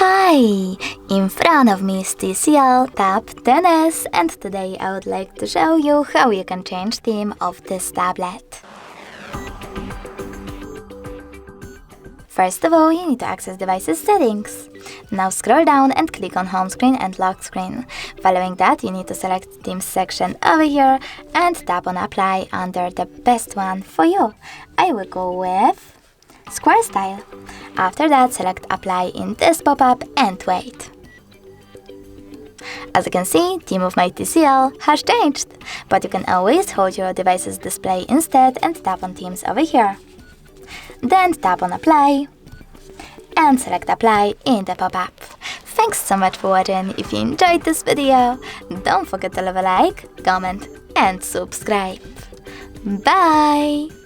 Hi! In front of me is TCL Tab 10s, and today I would like to show you how you can change theme of this tablet. First of all, you need to access devices settings. Now scroll down and click on home screen and lock screen. Following that, you need to select themes section over here and tap on apply under the best one for you. I will go with square style. After that, select apply in this pop-up and wait. As you can see, theme of my TCL has changed, but you can always hold your device's display instead and tap on themes over here. Then tap on apply and select apply in the pop-up. Thanks so much for watching. If you enjoyed this video, don't forget to leave a like, comment and subscribe. Bye!